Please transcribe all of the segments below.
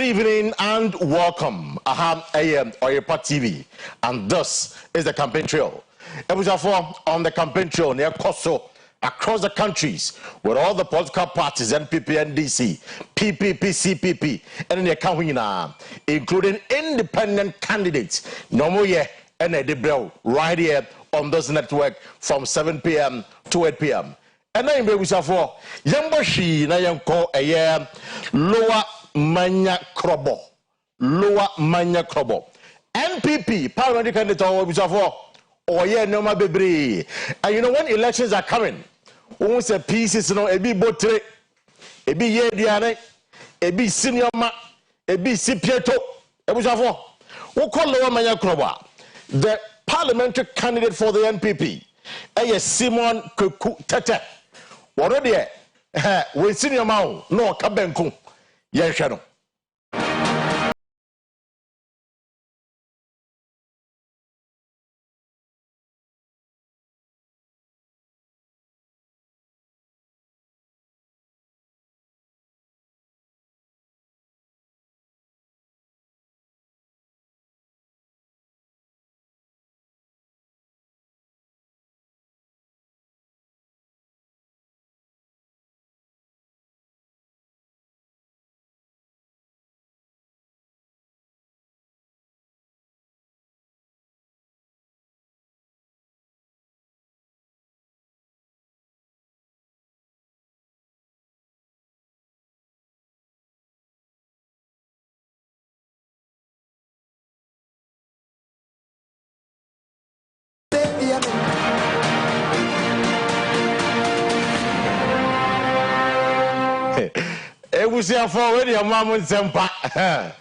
Good evening and welcome. I am Oyerepa TV, and this is the campaign trail. It was on the campaign trail near Koso across the countries with all the political parties, NPP, NDC, PPP, CPP, and the Kahuna, including independent candidates. Nomoye and Edibel right here on this network from 7 p.m. to 8 p.m. And then we shall for Yambashi, Nayanko, a year lower Manya Krobo. Lower Manya Krobo. NPP, parliamentary candidate, we shall for Oye Noma Bebre. And you know when elections are coming, once a piece is no, a be botre, a be ye diane, a be senior ma, a be sipieto, a we shall for. Who call lower Manya Kroba? The parliamentary candidate for the NPP, a Simon Kuku Tete. What are we senior mouth? No, Kabenku. Yes, Shadow. We see already a mom sempa.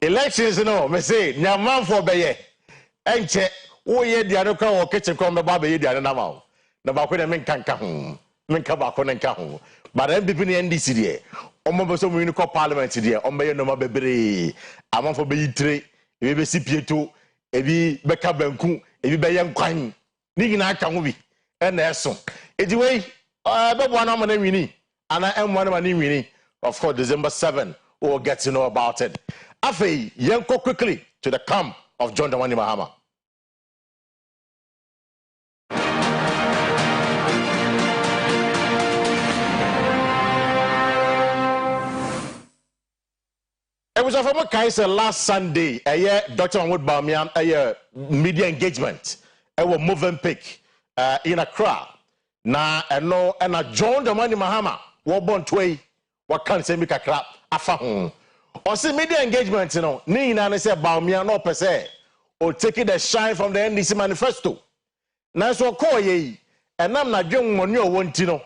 Elections, no, me say, Yaman for Baye. Enche, oh, ye, the other car or kitchen come about the other now. The Bakuna men can't come, men come back on and come. But NPP and NDC, almost so we call parliament today, on Bayer no Baby. I'm on for Bay 3, if you see Pieto, if you back up Benku, if you bay young quine, Nigina can be, and there's some. Anyway, I don't want to know, and I am one of my new. Of course, December 7, we'll get to know about it. Afe, Yanko quickly to the camp of John Dramani Mahama. It was a former Kaiser last Sunday, a year, Dr. Mahmoud Bamian, a year media engagement, a moving pick in Accra. Na, and no, and a John Dramani Mahama, war born tway. What can't say me kakra afa ho or see media engagement no ni na say baumia no per se or taking the shine from the NDC manifesto na so call ye enam na dwen money o wonti no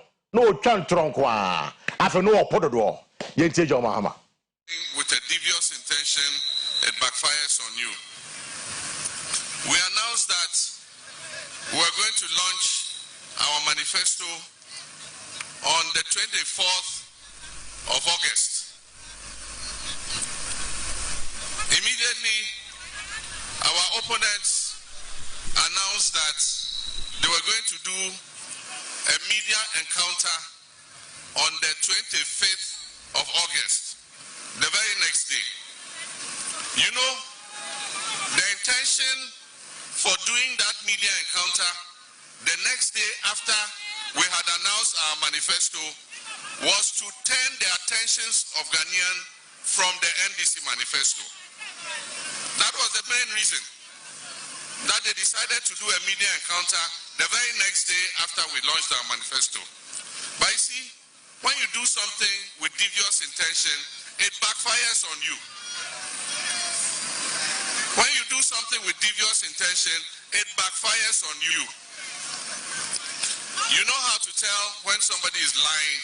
twa ntronko a afa no opododo ye ntejo mahama. With a devious intention, it backfires on you. We announced that we are going to launch our manifesto on the 24th of August. Immediately, our opponents announced that they were going to do a media encounter on the 25th of August, the very next day. You know, the intention for doing that media encounter the next day after we had announced our manifesto was to turn the attentions of Ghanaian from the NDC manifesto. That was the main reason that they decided to do a media encounter the very next day after we launched our manifesto. But you see, when you do something with devious intention, it backfires on you. When you do something with devious intention, it backfires on you. You know how to tell when somebody is lying.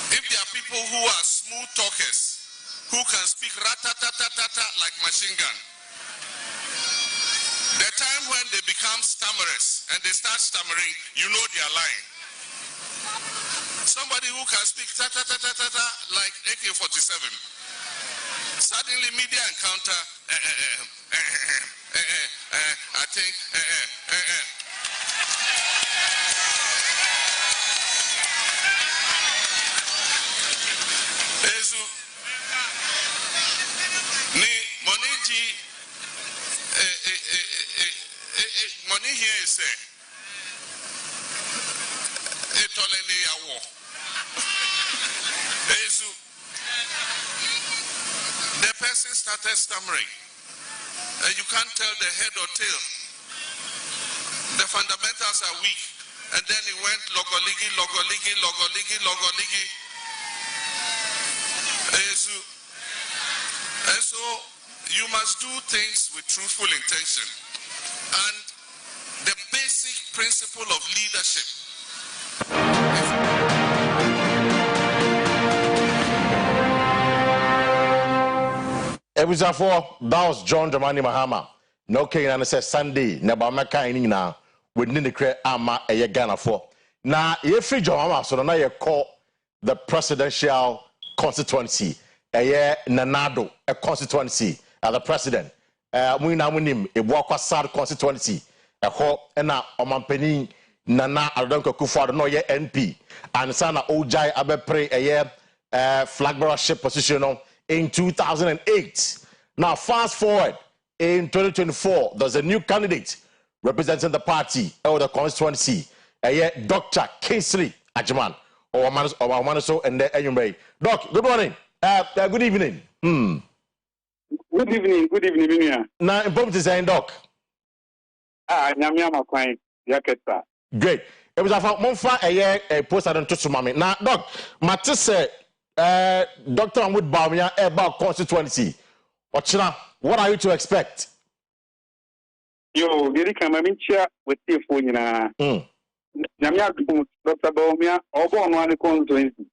If there are people who are smooth talkers, who can speak rat-tat-tat-tat like machine gun, the time when they become stammerers and they start stammering, you know they are lying. Somebody who can speak ta-ta-ta-ta-ta like AK-47, suddenly media encounter, I think, here is the person started stammering, and you can't tell the head or tail. The fundamentals are weak, and then he went logoligi. And so you must do things with truthful intention, and the basic principle of leadership. That was John Dramani Mahama. No king and says Sunday, Nabamaka in now, within the cre ama a Ghana for. Now, if you John so now you call the presidential constituency, a year Nanado, a constituency, as the president. We now win him a walk sad constituency, a ho and now Omampeni Nana Adonko Kufa, no ye NP, and Sana Ojai Abepre a year flag bearership position in 2008. Now, fast forward in 2024, there's a new candidate representing the party or the constituency, Dr. Kingsley Ajiman, or Manaso and the Enyumray. Doc, good morning. Good evening. Good evening, Minia. Now, important to say, Doc. Nyamiama Kwai, Yaketa. Great. It was a monfa a post I don't touch mommy. Now, Doc, Matisse. Dr. Amwood Baumia about constituency. What are you to expect? Yo, Gary Kamamincha with the phone. Namia, Dr. Baumia, or born one constituency.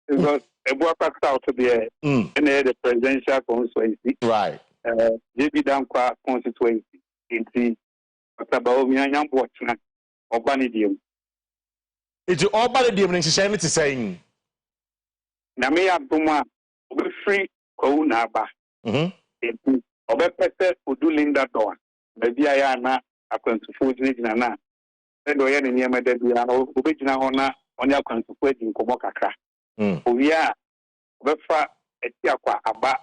Because a boy passed out to be in the presidential constituency. Right. JB Dankwa constituency. In the Dr. Baumia, young watchman, or Banidium. It's all by the evening, she's saying. Namia Buma, over free Kounaba. Over Pete, who do Linda Door. Maybe I am not a constitution. Nana. Then do any near my dead. We are original honor on your constitution in Komokaka. We are over a Tiaqua Aba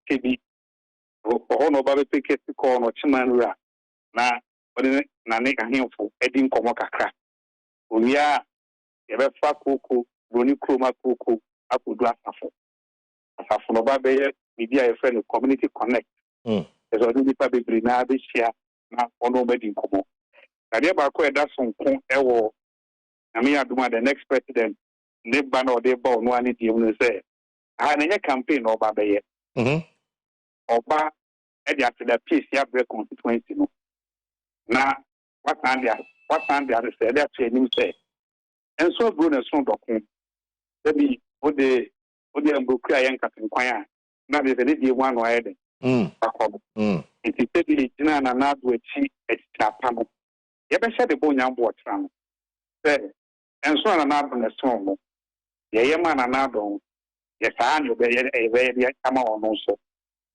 KB. Ono Baby Picket to call no Chimanura. Na, but in Nanik and him for Edding Komokaka. We are ever far cuckoo, Bruni Kroma cuckoo. Apu do asafo no ba be media e friend community connect so do nipa bebre na be share na ono be di nkomo na de ba ko e da sonko e wo na me aduma the next president ne ba na o de ba ono ani di mu say ha na nya campaign no ba be ye oba e di atida peace ya bre constituency no na what and they say that training say and so bro na so dokun be Ode Mbukria Yankatin Kwaya, now there's a lady one or other. It is a dinner and another with cheap at Tapano. You ever said the bone young board from and so another the song. The man another. Yes, I know a very amount also.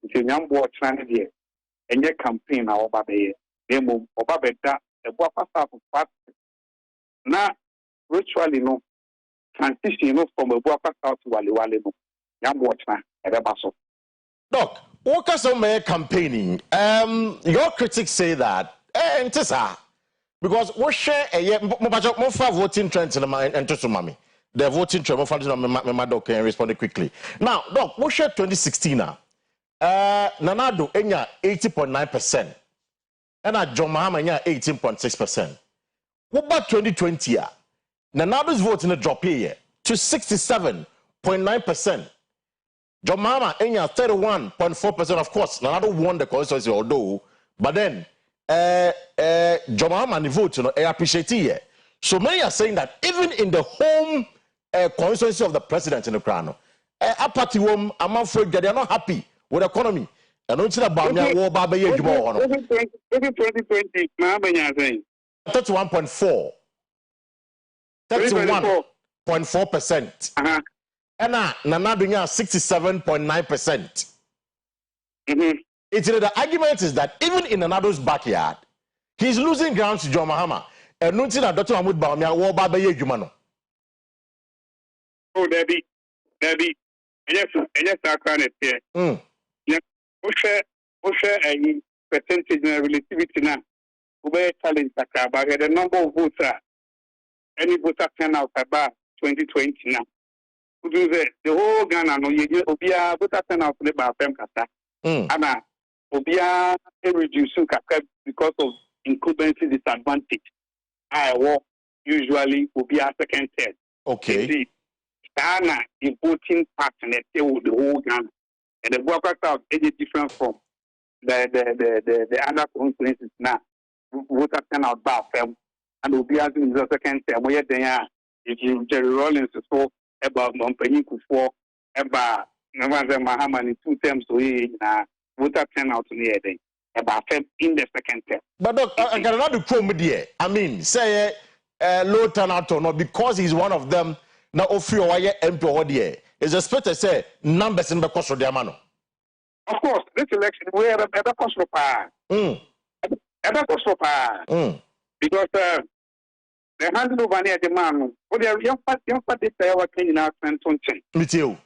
It's a young board trying here. And your campaign our baby, they move or babetta, a wapper of fast. Now, virtually no. Transition from a Boaka South to Wali young watchman at a basso. Doc, what kind campaigning? Your critics say that, because we share a year more voting trends in the mind and to mommy. The voting trend, my doc can respond quickly. Now, Doc, we share 2016 now. Nanado, 80.9%. And John Mahama, 18.6%. What about 2020? Nanado's vote in a drop here to 67.9%. John Mahama, 31.4%. Of course, Nanado won the constituency, although, but then John Mahama vote, I appreciate it. So many are saying that even in the home constituency of the president in the crown, apathy wom, I'm afraid that they are not happy with the economy. And don't see about me, war baby, you more. 2020, Mahama saying 31.4. 31.4%. And Nanado 67.9%. The argument is that even in Nanado's backyard, he's losing ground to John Mahama. And nothing that Dr. Mahmoud Baumia war baba ye jumano. Oh, Debbie. Yes, I can't hear. Yeah, Usher, a percentage relativity now. Ube challenge Sakaba, the number of votes any voter turnout about 2020 now. The whole Ghana no Obia voter turnout about Fem Kasa. Ana Obia reducing because of incumbency disadvantage. I walk usually Obia second term. Okay. Ghana is voting pattern the whole Ghana. And the workers out is different from the other constituencies now. Voter turnout about Fem. And Obia in the second term. Where they are, if you Jerry Rawlings so about Montpellier Kufo, about Mahama in 2 terms to voter turnout near them. About Fem in the second term. But look, I cannot be pro media. I mean, say low turnout or not, because he's one of them. Now, Ofio Waya MP or there is expected to say numbers in the cost of the amano. Of course, this election we have a cost of power. Ever cost of power. Because the handle over near the man, what they are young party say our king in our 2020. Me too.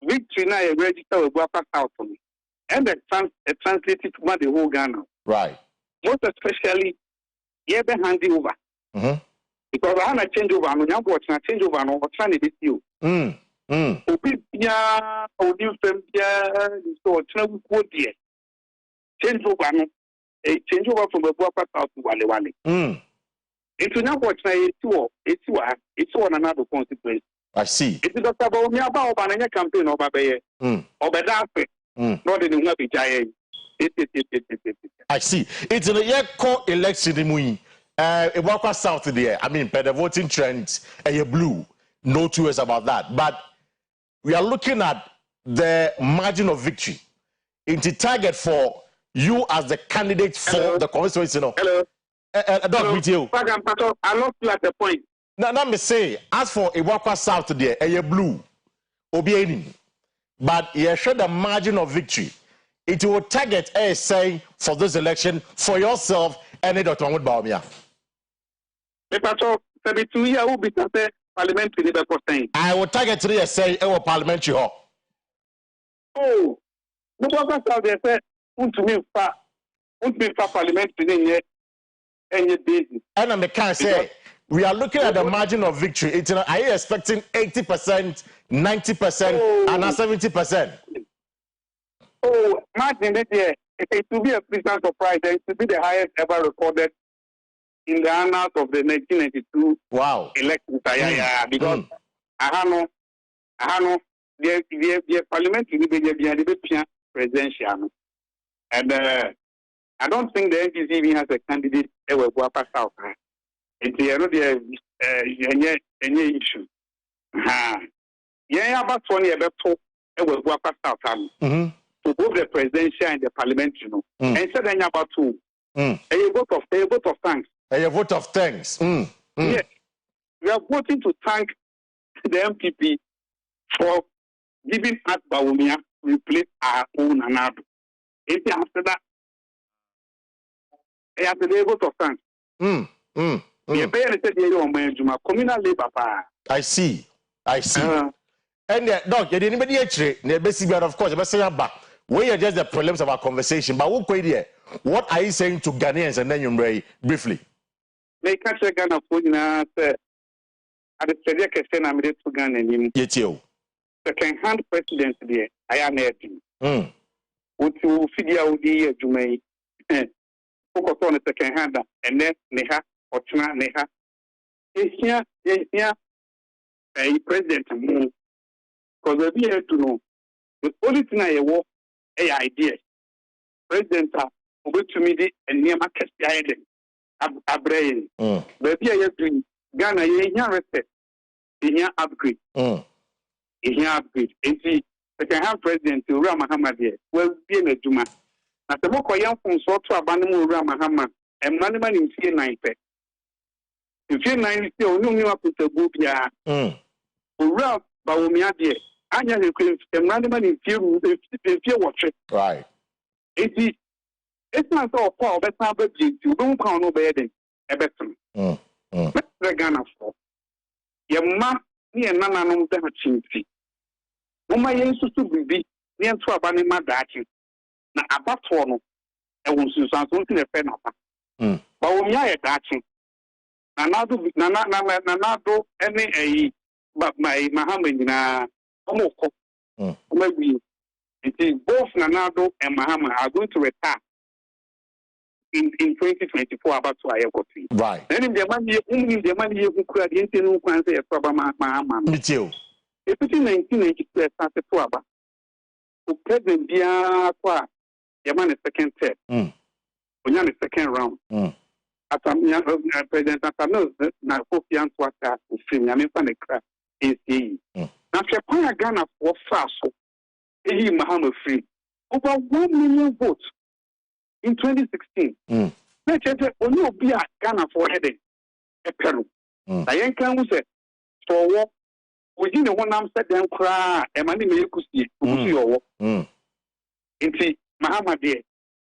Victory now register with workers out for me. And the translated to the whole Ghana. Right. Most especially, you have handing over. Because I have a change over, and I'm watching a change over, and I'm trying to you. Obia, Odim Fembia, so Chinabu Quodia. Change over, a change over from the workers out to Wale. If you now watch it's one another consequence. I see. It's not about me about a campaign or Babaye or Badafe, not in the giant. I see. It's in a year called election in Iwakwa South there. I mean, per the voting trends, a blue. No two ways about that. But we are looking at the margin of victory. It's a target for you as the candidate for the constituency. Hello. Dog with you. I lost you at the point. Now me say, as for Iwakwa South there, a blue, Obieni. But you show the margin of victory. It will target a say for this election for yourself and it would Baumia. I will target 3 say our parliamentary hall. Oh, the workers out there say, to me, parliamentary any business. And I can't say we are looking at the margin of victory. It's, are you expecting 80%, 90%, and 70%? Oh, margin it will be a pleasant surprise. It will be the highest ever recorded in the annals of the 1992 elections. Because I know the parliament will be the presidential. And I don't think the NDC even has a candidate ever go up south. It's any issue. Yeah, about 20 about ever go up south. To both the presidential and the parliament, you know. And said about 2. A vote of thanks. A vote of thanks. Yes. We are voting to thank the MPP for giving us Baumia to replace our own Anado. After that, after the vote of thanks. Communal labor. I see. And dog, you didn't actually, of course, we are just the problems of our conversation. But what are you saying to Ghanaians and then you briefly? They catch a Ghana for at the Sedia Kesson, I'm ready to Ghana. Yet you. Second-hand president there, I am there. What you figure out the Jumay, focus on the second-hand, and then Neha or China Neha. Here, a president, because we have to know the only thing I want a idea. President, over to me and near market island. A brain. But here you're doing Ghana, you respect. You upgrade. You upgrade. And see, the second president, Ramahama, will be in a Juma. At the Moko young from sort to abandon Ramahama and Maniman in fear 9 pet. In fear 9, you know, up with the book, yeah. Rab Baumia, dear. Anya, you can Maniman in fear watching. Right. It's not so far, but now, but you don't count no bedding. A better. The Ghana for your ma near Nana no Chinty. Uma used to be near to a banning my dati. Now, about one, I won't see something a pen up. But when you are touching, Nanado, any but my Mahamad na Omoko, maybe it is both Nanado and Mahama are going to retire in 2024 about to Ayakoti. Right. Then in the money you could no answer a problem, Mahama. Me too. If it's in 1992, started to Abba. President Bia, Yaman second set. When you're the second round. At President Atano, now Kofian Swata, Yamin Fanekra, ACE. Now, Japan Ghana for fast, he Mahama free. Over 1 million votes in 2016. Let's say, only be a Ghana for heading a Peru. I can say, for what within the one arm set them cry, and money may you see your work. Inti Mahama dear,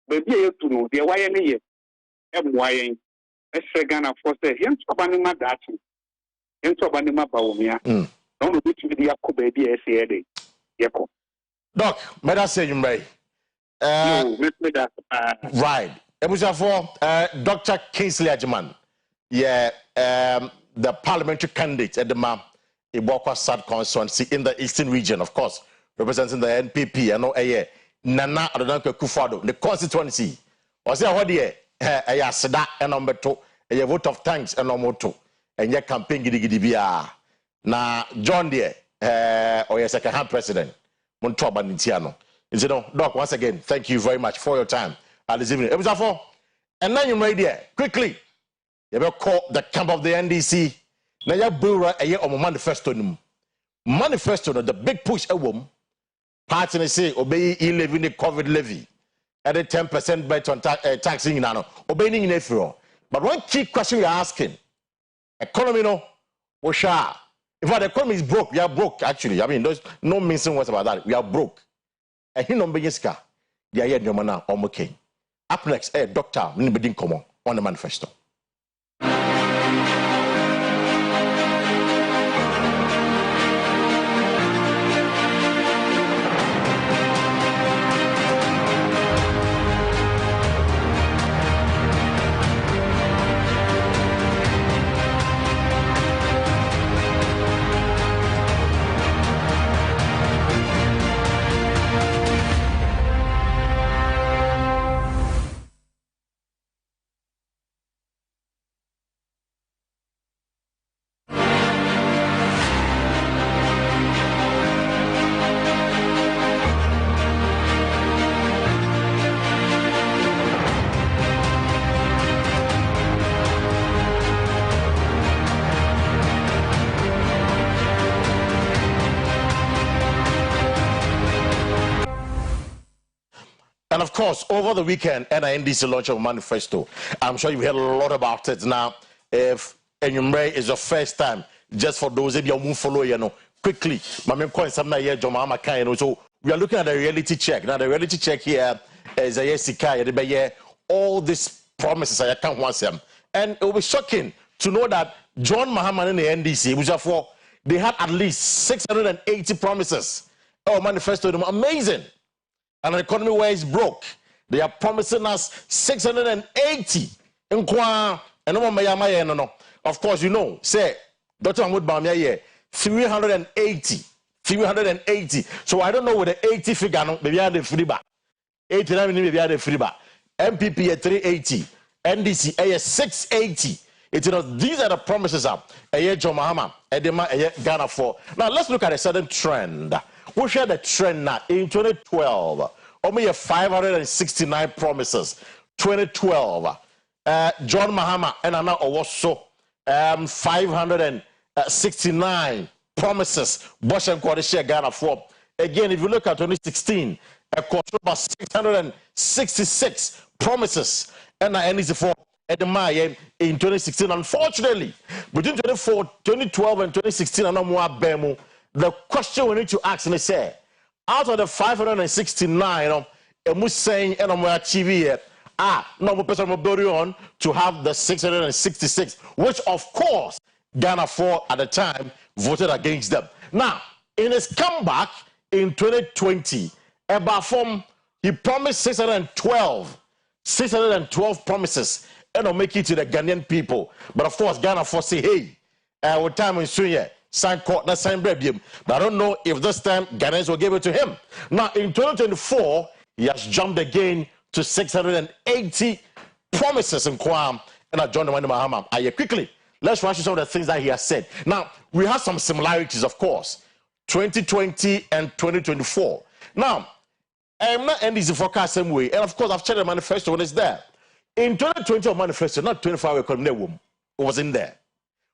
but dear to know, dear, why any year? M.Y. Ghana for say, him to Banima Dati, him to Banima Baumia. Don't be to the Yakobe, dear, say, Yako. Doc, may I say you may? Right. It was for Dr. Kingsley Ajiman. Yeah, the parliamentary candidate at the map, Ibokwa South constituency in the eastern region, of course, representing the NPP. I know Nana Adodanke Kufado, the constituency. Was there what year? A Sada and number 2, a vote of thanks and number 2, and your campaign Gidigidibia. Na John dear, or your second hand president, Montoba Nintiano. You know, Doc, once again, thank you very much for your time this evening. It was for, and then you made there quickly. You will call the camp of the NDC. Now you build a year on manifesto. Manifesto, the big push a woman. Party they say obey e-levy the COVID levy at a 10% bet on taxing nano. Obeying in April. But one key question you're asking: economy no, Osha. In fact, the economy is broke. We are broke actually. I mean, there's no mincing words about that. We are broke. And he no bejiska. The ayer no mana omoke. Up next, Doctor Nibedin Komo on the manifesto. And of course, over the weekend, NINDC launched a manifesto. I'm sure you've heard a lot about it. Now, if Enyumre is your first time, just for those of you who follow, you know, quickly, so we are looking at the reality check. Now, the reality check here is all these promises I can't want them. And it will be shocking to know that John Mahama in the NDC, which are for, they had at least 680 promises. Oh, manifesto, amazing. And an economy where it's broke. They are promising us 680. Of course, you know, say, Dr. Mahmoud Bamia, 380. 380. So I don't know what the 80 figure, no, maybe I had a free bar. 89, maybe I had a free bar. MPP at 380. NDC at 680. It, you know, these are the promises of John Mahama, Edema, Ghana for. Now let's look at a certain trend. We'll share the trend now. In 2012, only 569 promises. 2012, John Mahama and Anna also 569 promises. Bush and Quadisha Ghana for. Again, if you look at 2016, about 666 promises. And NDC for Edema in 2016. Unfortunately, between 2012 and 2016, the question we need to ask and say, out of the 569, I'm saying and I'm achieving no person will build on to have the 666, which of course Ghana for at the time voted against them. Now, in his comeback in 2020, he promised 612 promises. and I'll make it to the Ghanaian people. But of course, Ghana for say, hey, with time in Sunya, sign court, that sign baby. But I don't know if this time Ghanaians will give it to him. Now, in 2024, he has jumped again to 680 promises in Kwam, and I joined the Mahama. Quickly, let's rush some of the things that he has said. Now, we have some similarities, of course, 2020 and 2024. Now, I'm not ending the forecast same way, and of course, I've checked the manifesto when it's there. In 2020 manifesto, not 24-hour economy, it was in there.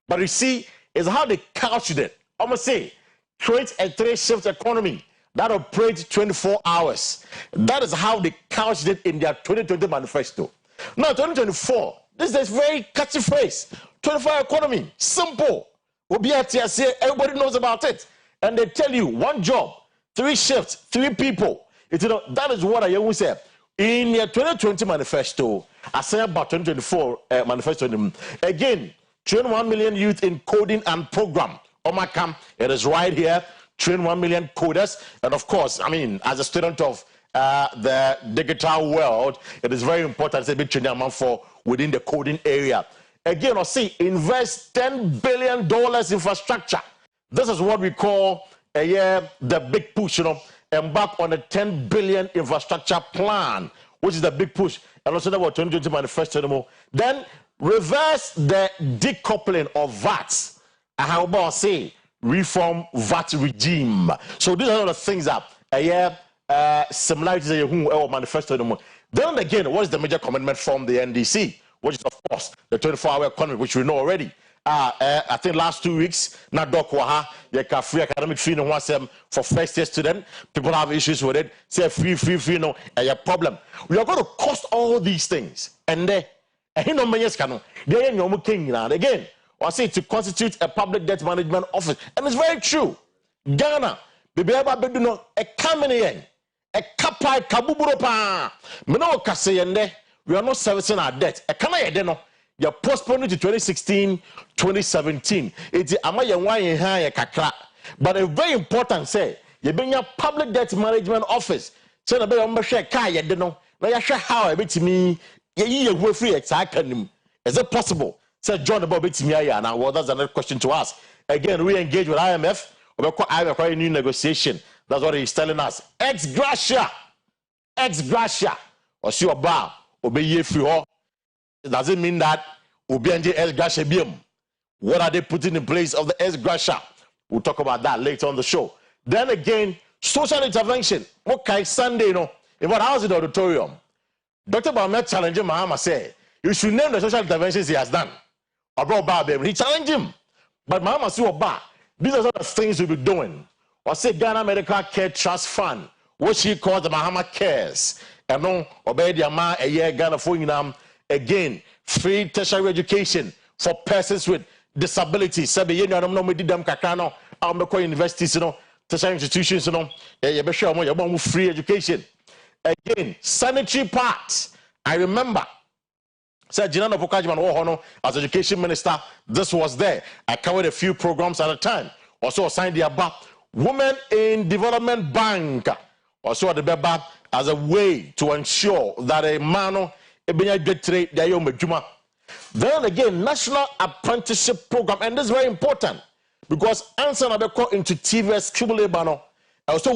But you see, it's how they couched it. I'm going to say, create a 3-shift economy that operates 24 hours. That is how they couched it in their 2020 manifesto. Now, 2024, this is a very catchy phrase. 24-hour economy, simple. Everybody knows about it. And they tell you, 1 job, 3 shifts, 3 people. That is what I always say. In your 2020 manifesto, I say about 2024 manifesto. Again, 21 million youth in coding and program. Omakam, it is right here. 21 million coders. And of course, I mean, as a student of the digital world, it is very important to be training amount for within the coding area. Again, I see invest $10 billion infrastructure. This is what we call the big push, embark on a 10 billion infrastructure plan, which is the big push. And also that was 2020 manifesto anymore. Then reverse the decoupling of VAT. How about say reform VAT regime? So these are all the things that similarities in manifesto anymore. Then again, what is the major commitment from the NDC? Which is of course the 24-hour economy, which we know already. I think last 2 weeks, na dokwaha, you free academic fee no for first year student. People have issues with it. Say free, no, a problem. We are going to cost all these things, and again, I say to constitute a public debt management office, and it's very true. Ghana, baby, a kamene, a kapai kabuburopa. Meno kaseyende, we are not servicing our debt. A kamene, you're postponing to 2016, 2017. It's a kakra. But a very important say, you bring your public debt management office. So the baby share car, you know. Now you share how I bet me. You free exactly. Is it possible? Said John about bet me. Now, well, that's another question to ask. Again, we engage with IMF. We require a new negotiation. That's what he's telling us. Ex gratia. Or see your bar. Obey ye free. Does it mean that Obianje ex gratia biom? What are they putting in place of the ex gratia? We'll talk about that later on the show. Then again, social intervention. Okay, Sunday, in what house in the auditorium? Dr. Bamet challenging Mahama say, you should name the social interventions he has done. He challenged him. But Mahama said, these are the things we'll be doing. Or say Ghana Medical Care Trust Fund, which he calls the Mahama Cares. And no, obey the Ama a year Ghana for again, free tertiary education for persons with disabilities. Sabi you know no did them kakano, universities, tertiary institutions, you sure more free education. Again, sanitary parts. I remember, said Jinano Pokajiman as education minister, this was there. I covered a few programs at a time. Also signed the above Women in Development Bank. Also the Beba as a way to ensure that a man then again, National Apprenticeship Program, and this is very important because answer into TVS Kubulebano, also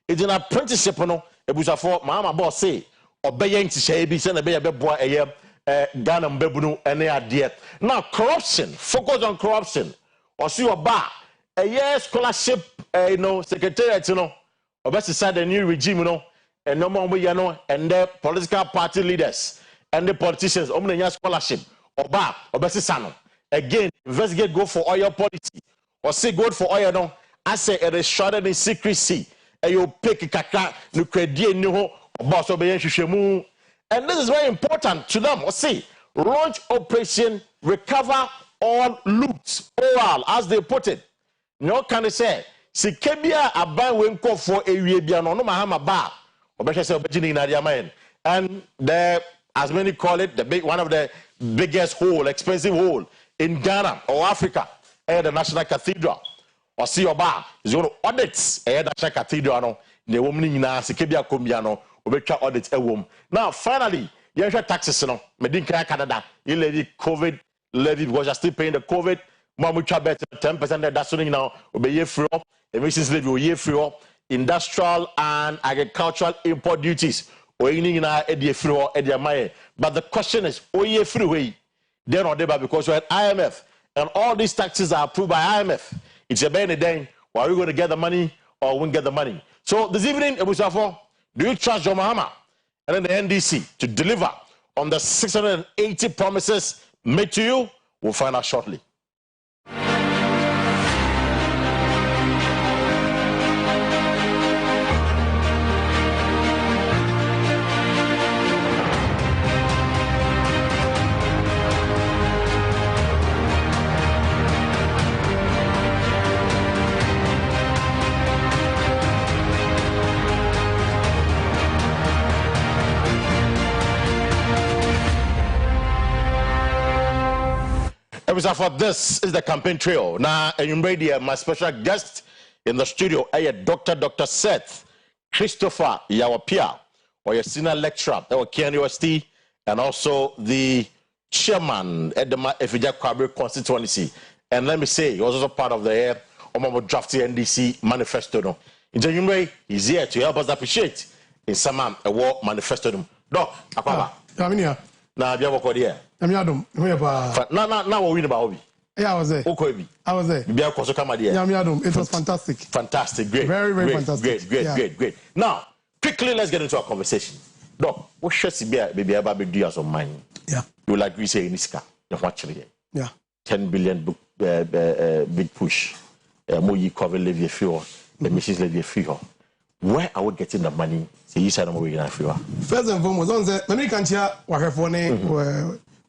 it's an apprenticeship, it was for Mama Boss say, obeying to say, send a baby boy a year, Ghana Bebunu, and they are dear. Now, corruption, focus on corruption, or see a bar, a year scholarship, secretariat, or best decide a new regime, and no more, and the political party leaders and the politicians, scholarship, or bar, or best sano. Again, investigate, go for oil policy, or say go for oil, I say it is shrouded in secrecy. And you pick a kaka, no credit, no boss obeying Shemu. And this is very important to them. Or see, launch operation, recover all loot, oral, as they put it. No can they say, si Kebia abai wenko for a Arabian, no Mahama bar, or better say, and the, as many call it, the big one of the biggest hole, expensive hole in Ghana or Africa, and the National Cathedral. Or see your bar is going to audit a National Cathedral, the woman in Sikibia Combiano, or audit a womb. Now, finally, You have taxes, no. Medicare Canada. You levy COVID levy because you're still paying the COVID. Mamu chabet 10% that's something now. Obey free up. Emissions levy or free up. Industrial and agricultural import duties. But the question is, oye free way. They're not there because we're at IMF and all these taxes are approved by IMF. It's a bad day. Why are we going to get the money or won't get the money? So this evening, Ebusafo, do you trust John Mahama and then the NDC to deliver on the 680 promises made to you? We'll find out shortly. For this is the campaign trail. Now, I'm ready. My special guest in the studio, Dr. Seth Christopher Yawapia, or your senior lecturer at Kenya University, and also the chairman at the Efija Kwabre constituency. And let me say, he was also part of the drafty NDC manifesto. In January, he's here to help us appreciate in some a war manifesto. Doc, Akaba. Now, be able to I'm Yadum. Now we're about hobby. Yeah, I was there. Okay, I was there. Be able to come here. Yeah, Yadum. It was fantastic. Fantastic, great. Very, very fantastic. Great. Now, quickly, let's get into our conversation. Doc, what should be about big deals of mine? Yeah. You will agree, say, Niska, you're watching. Yeah. 10 billion big push. More you cover levy fuel, the machines levy fuel. Where are we getting the money? Say, you said I'm going to fuel. First and foremost, on the American chair,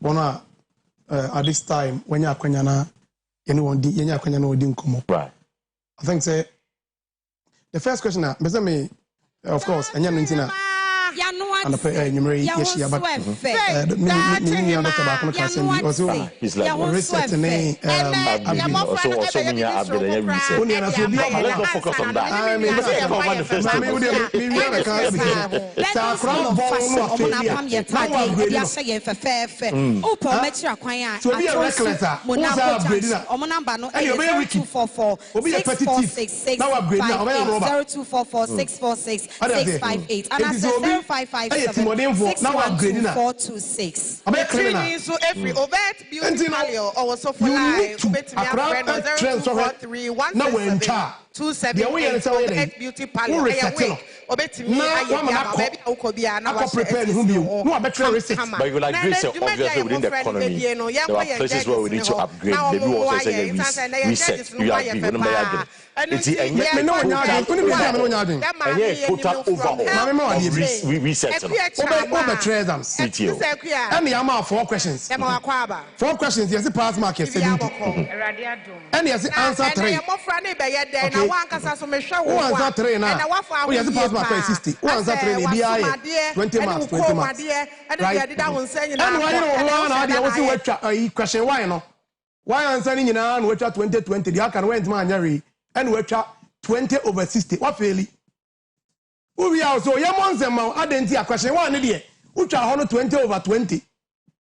at this time, when you're right. I think say the first question, of course, and you're and the enumerate yes, yeah, but he's like research and let's not focus on that. I mean, now upgrading 426. So every Obet beauty palio or so for life. Now we're in charge. 27 beauty palio. Obet me. I prepare whom you know. Better research. But you like this, obviously within the economy, there are places where we need to upgrade. Maybe also say reset. You agree? It's a total overhaul. Reset. And the amount 4 questions. 4 questions. Yes, the pass mark is 70. And yes, answer 3. Who answer 3 now? Who has the pass mark is 60? Who answer 3? 20 marks. 20 marks. Right. And why you know question? Why no? Why answering you now? We 2020. The can went man and we 20/60. What fairly? We are so young amount. I didn't see a question. One idea. Which are 20/20.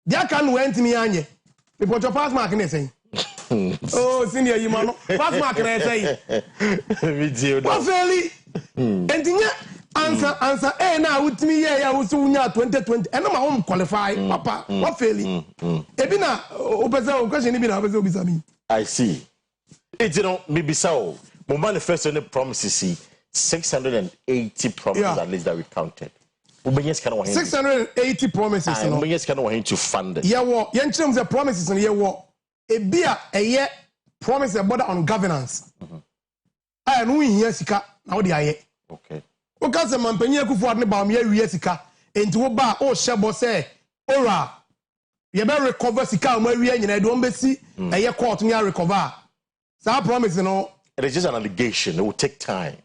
There can went me anye. Because your pass mark is saying. Oh, senior, you man. Pass mark is saying. What fairly? And answer. Eh, now with me, yeah, was 2020. And I'm home qualified. Papa, what fairly? Ebina, question. I see. It's maybe so. My manifesto promises 680 promises at least that we counted. 680 promises. To fund it. Yeah, well, in terms of promises, and yeah, well, a year promise about on governance. I know here sika now the aye. Okay. Because the mampanya kufu adne ba me awie sika enti wo ba o shebo say ora ye be recover sika mo awie nyina do mbesi eye court me recover. So promise no. It is just an allegation. It will take time.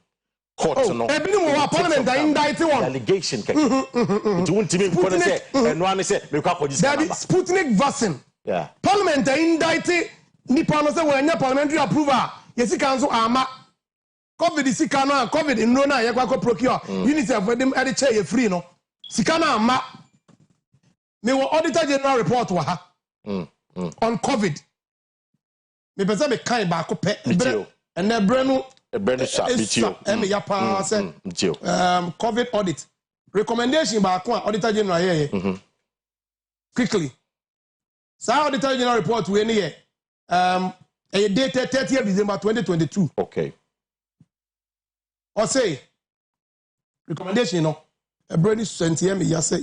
Court no. Parliament indict one. Allegation. It won't be because say and one say me kwa police. That is Sputnik vaccine. Yeah. Parliament indict nipa no say we nya parliamentary approval. Yesi council ama COVID sika no COVID no na ye kwa procure. UNICEF for them e dey chair free no. Sika na ama me will auditor general report wa ha on COVID. Me pese me kan ba ko pe and na bre no sha bitio me ya pa say COVID audit recommendation ba ko auditor general here quickly. So auditor general report we ni a date 30th December 2022. Okay. Or say recommendation no a brand new sentient me ya say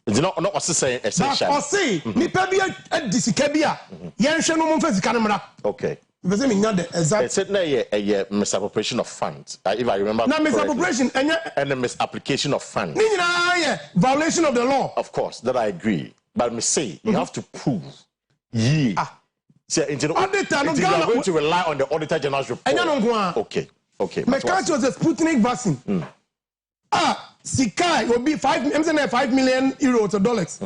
it's not what say essential. Or say ni pa bia disika bia yen hwe no mo fa sika no mra. Okay. Because me nya the exact it's said a misappropriation of funds if I remember. Now misappropriation and a misapplication of funds. Ni nyina violation of the law. Of course, that I agree. But me say you have to prove so, you are going to rely on the Auditor General's report. Okay. My country was a Sputnik vaccine. Sikai will be 5 million euros or dollars.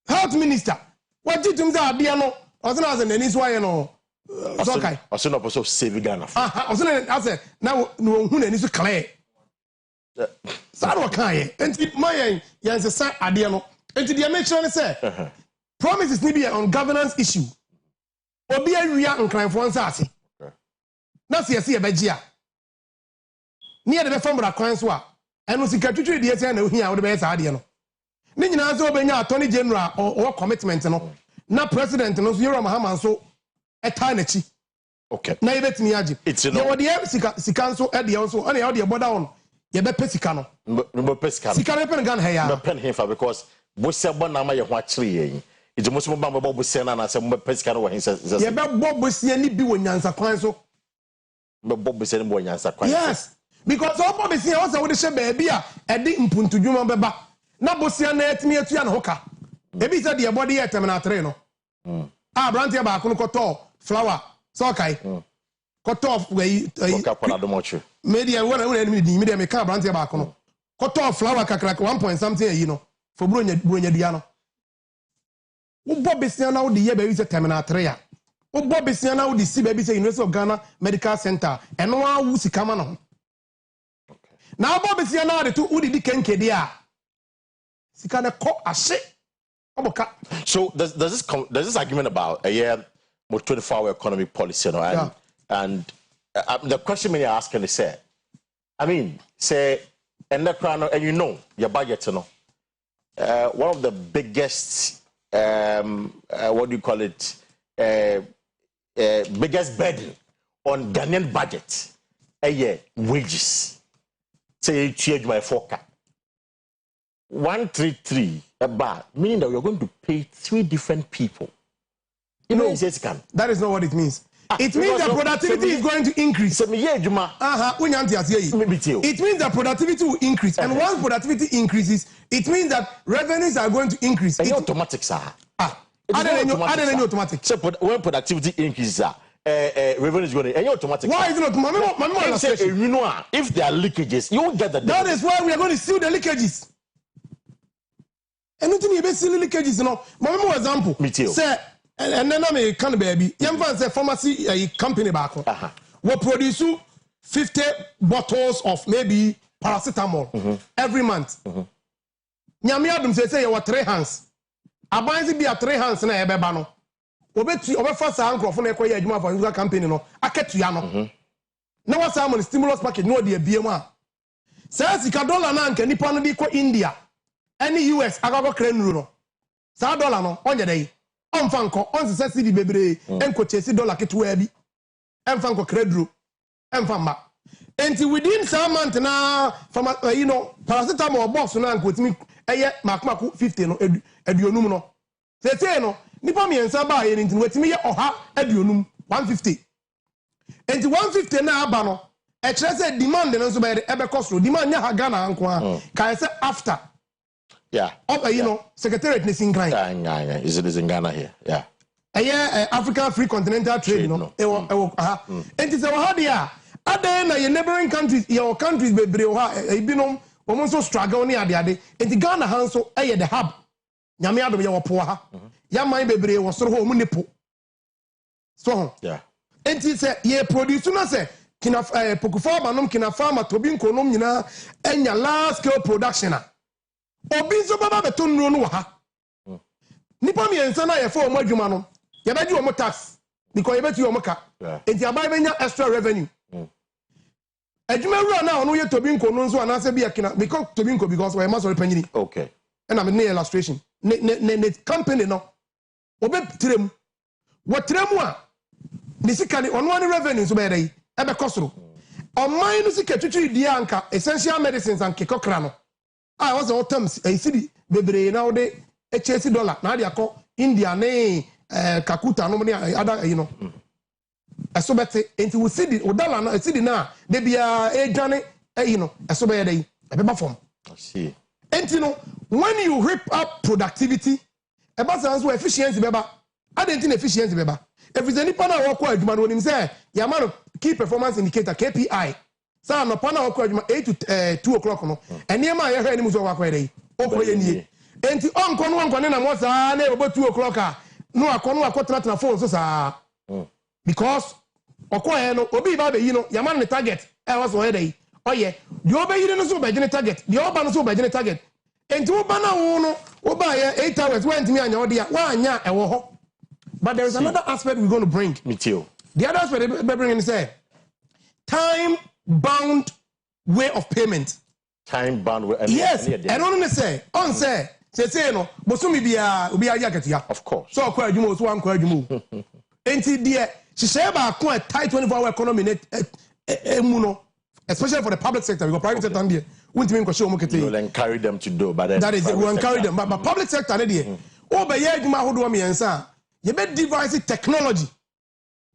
Health Minister, what did you say? No, I was not an Enisway no. Okay. I was not also saving Ghana. I said, now no one is clear. Sarokai, and my yes, sir, Adiano. And to the American say, promises need be on governance issue. Obi a wia nkran fo nsase na se yesi ebegea ne ye de be famra kwan so a eno sika twitwi de yesi na ohia wo de be sa ade no ne nyina so obenya attorney general or commitment no na president no so Yoro Mahama so eta na chi okay na ye betimi age ye wo de sika so e de ye so ana ye wo de boda on ye be pesika no be pesika sika be pen gan ha ya be pen hefa because bo se bona ma ye ho akire yen it's most of my Bob Sena and some pescar when he says, yes, Bob Bussiani be when Yansa Quanso. Bob Bussian boy Yansa Quanso. Yes, because all Bob Bussia also would say, baby, I didn't put to Juma Beba. Now Bussian at me at Yan Hoka. Maybe said your body at Terminatreno. Brantia Bakuno Coto, flower, sokai. Cut off way, media one media make a Brantia Bakuno. Cut off flower crack 1 point something, you know, for Brunia Diano. Bob Bessian now the year baby is a terminatria. Bob Bessian now the sea baby say University of Ghana Medical Center and no one who see come on. Now Bob Bessian now the two who did Kenkedia. She can call a shit. So there's this argument about a year more 24-hour economic policy, you know, and the question you're asking is say, I mean, say, and the crown, and you know your budget, you know, one of the biggest. What do you call it? Biggest burden on Ghanaian budget a year wages. Say you change my forecast. 133 about meaning that you're going to pay 3 different people. You know, that is not what it means. It means that productivity is going to increase. It means that productivity will increase. And once productivity increases, it means that revenues are going to increase. It's automatic, sir. Automatic. So when productivity increases, revenue is going to automatic. Why is it not? You know, if there are leakages, you will get the. That is why we are going to seal the leakages. Anything you see leakages, you know. For example, say. And then I can baby. Young man say pharmacy company back. We produce 50 bottles of maybe paracetamol every month. Nyami adum say you 3 hands. Abanzi be 3 hands na ebeba no. Obefa sa ankrofo na ekoye adwuma for the company no. Aketua no. Na wasa am stimulus package no de abiem a. Say sika dollar na anka nipa no de ko India. Any US agago krenuru no. Sa dollar no onye dey. Onfanko onse cedi bebre enko chesi dollar ketwa bi enfanko credro enfamba enti within some month na from you know paracetamol box na enko timi eye makmaku 50 no aduonum no sese no nipa miensa ba ye enti wetimi ye oha aduonum 150 enti 150 na aba no e kire say demand no so be ebe cost demand nya ha Ghana anko a kai say after. Yeah. You know, Secretariat is in Ghana. Yeah. Is it in Ghana here? Yeah. African Free Continental Trade, you know. And it's our hard year. At the end, your neighboring countries, your countries, baby, you almost so struggle near the other. And the Ghana hands so the hub. Yamia do your poor. Yamai baby was so home nipo. So, yeah. And it's a ye producer, say, kina Pokufa, Manum, kina farmer, Tobin Konom, and your large scale production. obi so baba beto nro no wa ha nipa mi ensa na ye for omo adwuma no ye be di omo tax because ye betu omo ka enti abai benya extra revenue adwuma wura na ono ye tobinko no nso anase bi akina because tobinko because we must repanyini okay and I'm near illustration ne company no obe trem wo trem a ni sika ni ono ani revenue so be dey e be kosoro oman no sika twitwi di anka essential medicines and kekokra no I was all terms a city bebre na ode $80 na dia ko India ne Kakuta no ne other you know eso bete enti we see the dollar na see the na de bia edwane you know eso be dey e be ba form I see enti no when you rip up productivity e ba say so efficiency be ba identity efficiency be ba if is any pana work adwuma no nim say ya man key performance indicator KPI sa no pana work adwuma 8 to 2 o'clock no ene ma ye hwe ni mu so wakwa dey okoro ye nie enti onko na mo sa na e bo 2 o'clock a no akotena phone so sa because okoye no obi ba be yi no ya man ne target e was so dey oye di obe yi no so be gene target di oba no so be gene target enti wo ba na wo no wo ba ye 8 hours when timi anya wo dia wa anya e wo ho. But there is another aspect we're going to bring. Me too. The other aspect we're bringing is time-bound way of payment. Time-bound way. Yes. I don't want to say. On say no. Bosumi biya yakati. Of course. So kwa jumo so an kwa jumo. Enti die she say ba ko a tight 24-hour economy emuno, especially for the public sector. We go private sector there. Won't mean ko show mo kete. You will encourage them to do, but that is it. We encourage them, but public sector there. Oh, be ye juma hodo mi ensa. You better devise technology.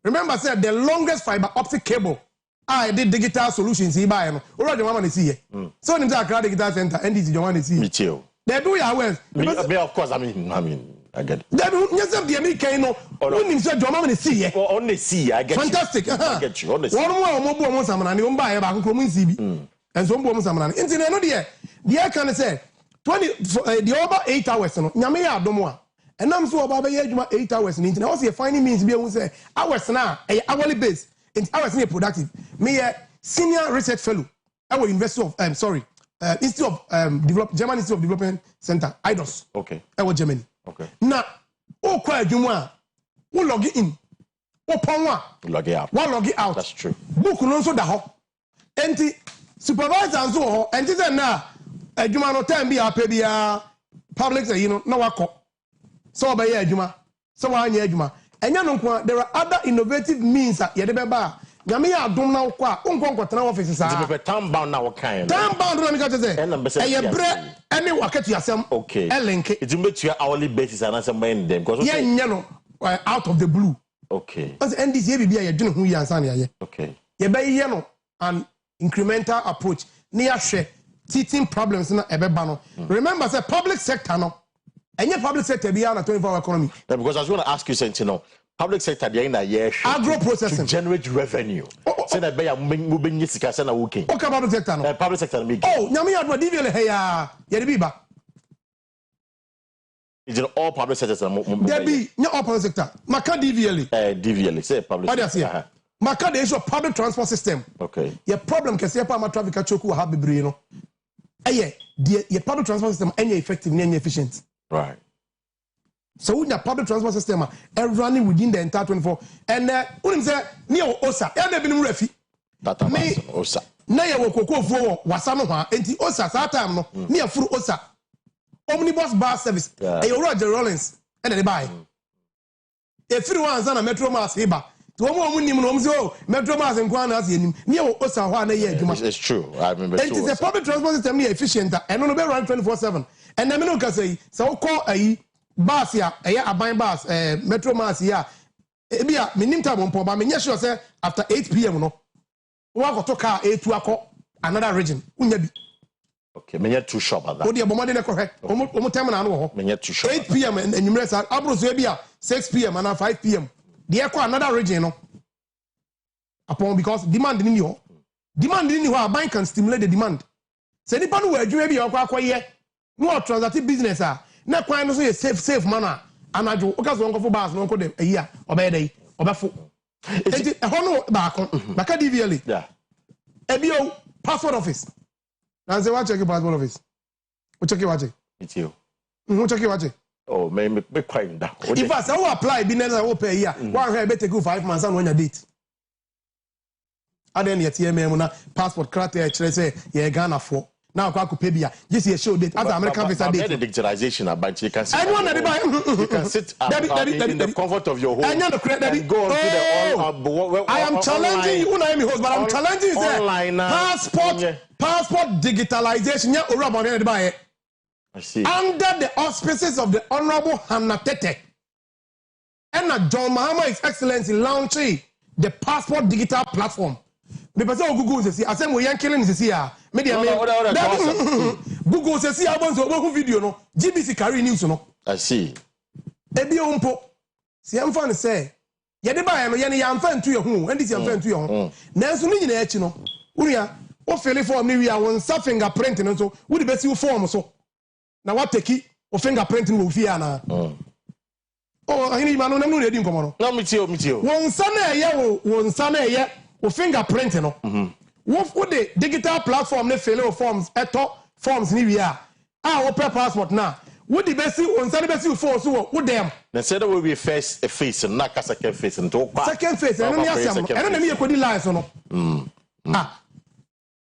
Remember, said the longest fiber optic cable. I did digital solutions. He buy no. Already, one man see. So, in the digital center, and this is the one see. Me too. They do your well. Of course, I mean, I get it. They do. Yes, the American no. Only say the man see. Only see. I get fantastic. I get you. Honestly. One more mo samana ni umba ba ko mun sibi. And so mo samana. Internet no there. There can say 20 the over 8 hours no. Nyame ya adomo a. And I'm so about 8 hours in internet. Also, finding means be able to say hours now, hourly base. And hours near productive. Me a senior research fellow. I will investor of Institute of German Institute of Development Center, IDOS. Okay. I was Germany. Okay. Now, oh, quite Juma, who log in, oh, Pongwa, log it out. One log it out. That's true. Book also the hop. And supervisor and so and this and now, Juma no time be a pay public, you know, no work. So by adwuma so wa anya adwuma enya no nko there are other innovative means ye de beba nyame ya adom na ko a onko tena office sa the time bound now kind time bound na me ka say e bre any wakatu asem okay link it will make you hourly basis and answer mind them because yeah nya no out of the blue okay because NDC bibia ye dwene hu yi ansa na ye okay ye be ye no an incremental approach ni ahwe teething problems na ebeba no remember say public sector no and your public sector be on a 24-hour economy. Yeah, because I was going to ask you, Sentinel, public sector they are in a year agro processing to generate revenue. Say that by moving this kind of working. Okay, public sector no. Public sector make. Oh, nyami adwa DVL hey ya de biba. Is it all public sectors? There be no all public sector. Maka DVL. DVL say public. What do you say? Maka the issue of public transport system. Okay. Your problem can say pa ma traffic choku ha bebre no. Eh your public transport system any effective any efficient. Right. So when the public transport system running within the entire 24 and when say near Osa, and they been refi. That me Osa. Na ye wo kokofo wasa no ha enti Osa that time no near furu Osa. Omnibus bus service. E yo Roger Rollins and they buy. If you want na metro mass heba. To omo nim no say metro mass nkwa na as yenim. Near Osa ho na ye adwuma. It's true. I remember. And it's a public transport system near efficient and no be run 24/7. And I no can say so call ayi bus ya aban bus metro mass ya ebia minim time on ba me sure say after 8 p.m. no wa go to car A2 akọ another region unya bi okay me too shop at that odi abomade ne ko he omo time na no ho me too shop 8 p.m. enyumre sa abro so ebia 6 p.m. and 5 p.m. dey ko another region no upon because demand ni ho aban can stimulate the demand say nipa no wa adwuma bi akọ no transact business na kwan no so safe manner anajo okaso nkofo bas no nko dem ehia obeyedey obefo enti eho no baka DVL yeah ebio passport office na say wa check passport office Ocheke wache. It's you. Ocheke wache. Oh, me quite that. If I say apply business I will pay here. One here better go 5 months and when you date. And then your TMM na passport criteria say you Ghana for. Now I could pay here. Just a show date as American visa date. The digitalization about you can sit. Anyone that you can sit in the comfort of your home. And go on to the I am challenging you, host, but I'm challenging you. Passport digitalization. Yeah, I see. Under the auspices of the Honorable Hannah Tete and John Mahama His Excellency launching the passport digital platform. The person who Google says, I said, we are killing this here. Google says, I want to video, no, GBC carry news, no. I see. Ebi ompo. Si am fan say, ye de ba no ye ne yam fan to your home, and this yam fan to your home. Nanso ni nyina echi no. Uria, o fill form ni wi a won sa fingerprint no so, wo de besi form so. Na what take o fingerprint no fi ana. Oh, ahini ma no na no edi nkomo no. No me tio. Won sa na eye won sa na eye o fingerprint no. Wo de digital platform ne fill forms eto forms ni wi a o passport na. What the best on Sunday best you force what them? They said there will be first a face and not a second face and talk. Second face, and then me a good lines on.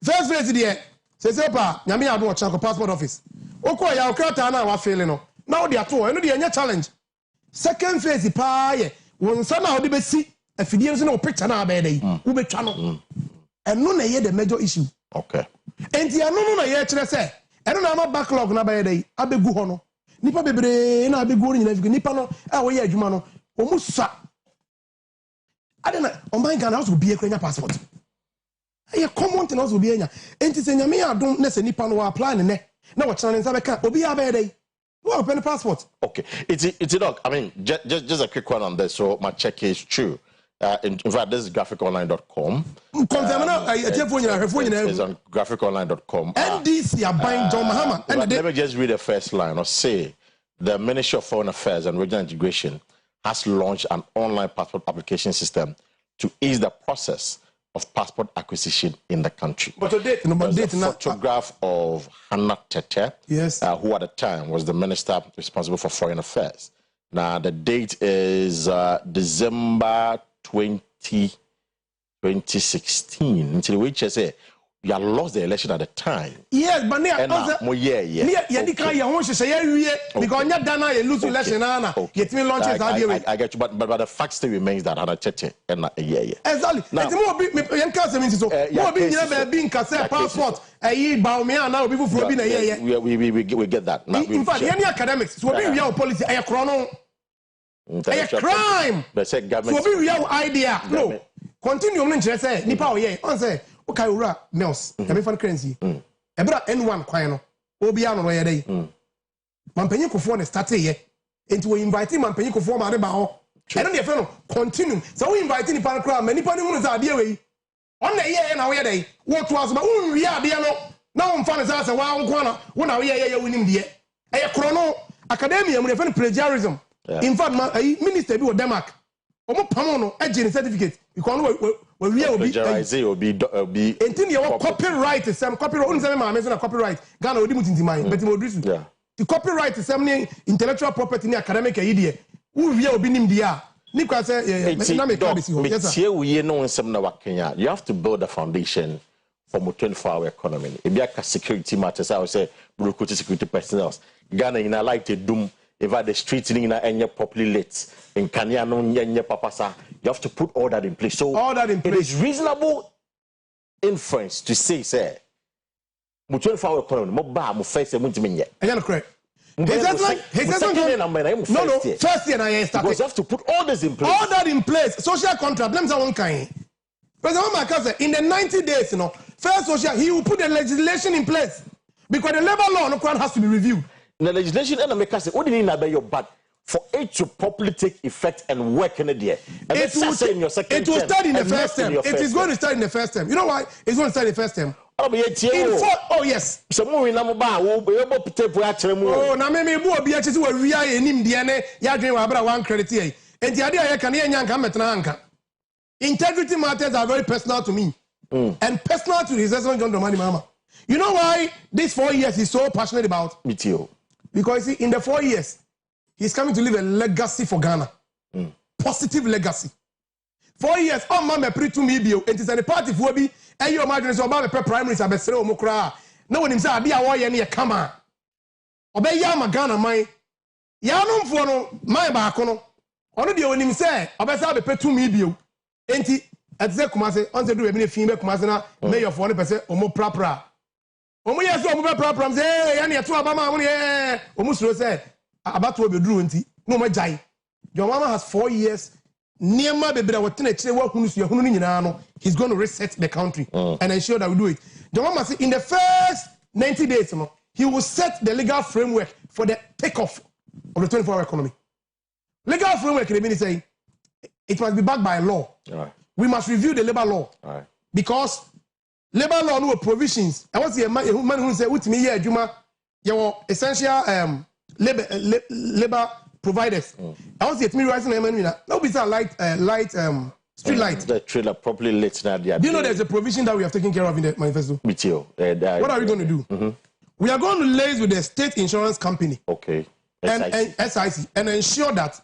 First face there. Says Opa, Yami I don't check passport office. Oko ya okata wa feeling no. Now they are two, and the challenge. Second face pie. One son how the best see a fidians no picture na be dey. Ube channel. And no na hear the major issue. Okay. And the no na hear say. I don't know about backlog na by day. Abegu hono. Nipa bebre na abegu ni na nipa no a wo ye adwuma no. Omusa. I don't know. On my Ghana also be a Kenya passport. Aye common thing also be enya. Enti se nyame adom na se nipa no wa apply ne. Na wo chana nsa beka obi abey day. Who open the passport? Okay. It's dog. I mean, just a quick one on this. So my check is true. In fact, this is graphiconline.com. It's on graphiconline.com. NDC are buying John Mahama. Let me just read the first line. Or say, the Ministry of Foreign Affairs and Regional Integration has launched an online passport application system to ease the process of passport acquisition in the country. But today, there's a photograph of Hannah Tete, yes, who at the time was the minister responsible for foreign affairs. Now, the date is December 2016. Until we just say you had lost the election at the time. Yes, but because you lose election. I get you, but the fact still remains that Hannah Tete and exactly. Now, passport. We get that. In fact, any academics, so we have policy. A crime. So be real idea. No. Continue on say nipa oye. On say okay ura Nels. Kami fan currency. Ebra N1 kwan no. Obi ano no ye dey. Mampanyi kofo na start ye. Enti we invite mampanyi kofo ma de ba ho. E no dey fe no continue. So we invite nipa no kra, nipa ni hunu za ade we. On na ye na we ye dey. Wo to aso ba unwi ade no. Na wo mfa ne say wa nko na wo na we ye wonim de. E kro no academia mu dey fe plagiarism. Yeah. In fact, my minister be with Denmark. Omo pamono ejini certificate because we will be entin your copyright some copyright only say ma mention copyright Ghana odi mutinti man but mo drisu the copyright some intellectual property ni academic idea we will be nim dia ni kwa say na make this yes sir we no nsem na wakenya you have to build a foundation for mo 24-hour economy e be aka security matters I would say bureaucratic security personnel Ghana in a like to doom if the streets in any properly lit in Kenya no papasa, you have to put all that in place. So all that in place. It is reasonable inference to say, sir, mo 24-hour economy, mo ba mo first year mo ntimi nye. Correct. No, first year I started. Because you have to put all this in place. All that in place. Social contract. Let me say one kind. President Makase, in the 90 days, first social, he will put the legislation in place because the labor law has to be reviewed. The legislation and make us say, what do you need your but for it to properly take effect and work in the day? It will start in the first term. It is going to start in the first term. You know why? It's going to start in the first term. Oh yes. Oh, na me bu obi achi we wi aye nim de ne ya dwen wa bra one credit here. Enti ade aye kan ye nyanka metena anka. Integrity matters are very personal to me. And personal to His Excellency John Dramani Mahama. You know why these 4 years he's so passionate about? Me too. Because in the 4 years, he's coming to leave a legacy for Ghana. Positive legacy. 4 years, oh, mama, pre to me, and it's a party for me, and your margin is about the primaries, I bet so mokra. No one himself, be a warrior near Kama. Obey Yama Ghana, my Yanum for no, my bacono. Only the one him say, I bet I'll be pay to me, bio. And he at the Kumase, on the do a female Kumasana, mayor of 1% or more proper. Omo yes omo be program say ya na to abama won ye omo suro say about to be dru nti no ma jai your mama has 4 years niema bebre wotena kire wa hunu su hunu nyina no he's going to reset the country and ensure that we do it your mama say in the first 90 days no he will set the legal framework for the takeoff of the 24-hour economy. Legal framework means saying it must be backed by law. Right. We must review the labor law. Right. Because labor law no provisions. I want to see a man who say, "With me here, Juma, your essential labor providers." I want to see it me rising a man. No, be a light street light. The trailer properly lit now. Do you know there's a provision that we have taken care of in the manifesto? With you. What are we going to do? We are going to liaise with the state insurance company. Okay. And SIC and ensure that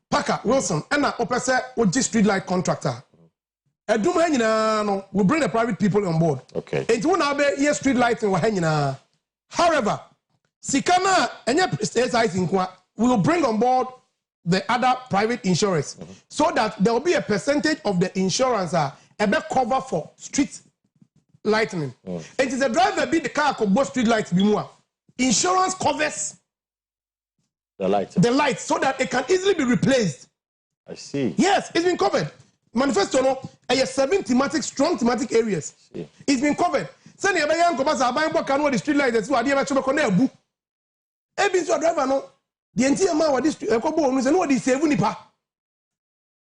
Parker-Wilson and a opposite OG street light contractor. We bring the private people on board. Okay. It will now be street lighting. However, Sikana and SIC will bring on board the other private insurers so that there will be a percentage of the insurance a cover for street lighting. It is a driver be the car could both street lights be more. Insurance covers the light so that it can easily be replaced. I see. Yes, it's been covered. Manifesto no, 7 strong thematic areas. It's been covered. Send your young commander buying what can the street light that's what the ebu. Ebi so driver no, the entire man what this kobo no say no dey save nipa.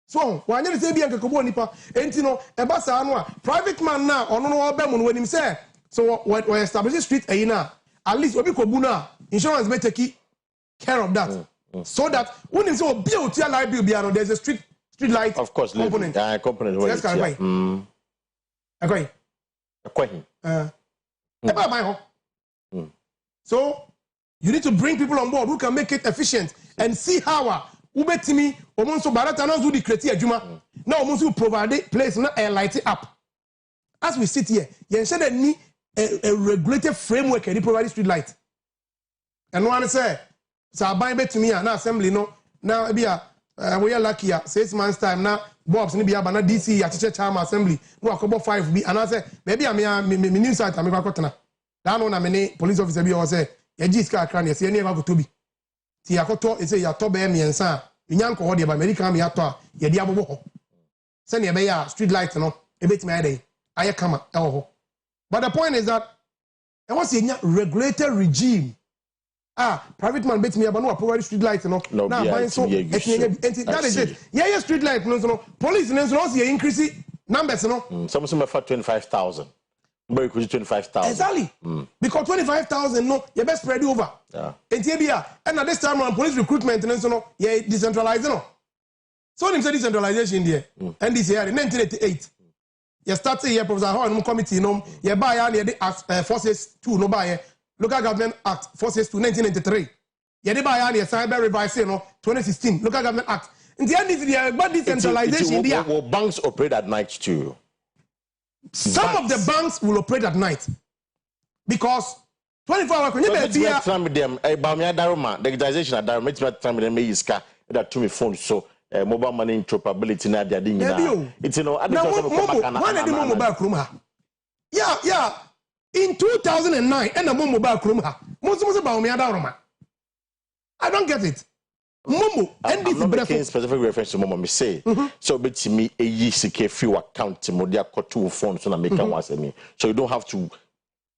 So, why you say bi anka kobo nipa? Enti no, e ba sa no private man na ono no oba mu no wanim say so we establish street ayina. At least obi kobu na insurance may take care of that. So that when you say obi o tia light bill biano there's a street light of course component. Component. Yes, can I? Okay. So you need to bring people on board who can make it efficient and see how ubetimi omonso barata na zo di create adwuma na omonso provide place na air light up. As we sit here, you say that ni a regulated framework and provide street light. And one say, so buy bet to me na assembly no now we are lucky 6 months time now Bob's ni be na DC ya teacher charm assembly no akobo 5 be and I say maybe me new site am go kotena that no na me police officer be o say ya ji ska kran ya say ni ba ko tobi ti akoto e say ya to be miensa nyanko ho de ba American me ato a ya di abobo ho say ne be ya street light no e betimi ayi aye kama e ho. But the point is that there was a regulated regime. Private man bet me about no provide street lights, no. Now buying so that is it. Yeah, street light, no. Police no see increase numbers, no. Some for 25,000. But it 25,000. Exactly. Because 25,000, no, you best spread over. Yeah. And at this time around police recruitment, no, yeah, decentralized, no. So they say decentralization there. And this year in 1988. You start here, Professor Hall committee, no, you buy the Forces 2, no buy Local Government Act, Forces 2, 1993. You buy the Cyber Revised, no, 2016, Local Government Act. In the end, it's about decentralization. Will banks operate at night too? Some of the banks will operate at night because 24 hours. The digitization at Daruma, that to me phone so. Mobile money interoperability na dia ding na it's you know mobile chroma yeah in 2009 and the mobile chroma most ba o me adaroma I don't get it momo and this breakfast specific reference to momo me say so betimi eyi sike free account mo dia koto phone so na make am was me so you don't have to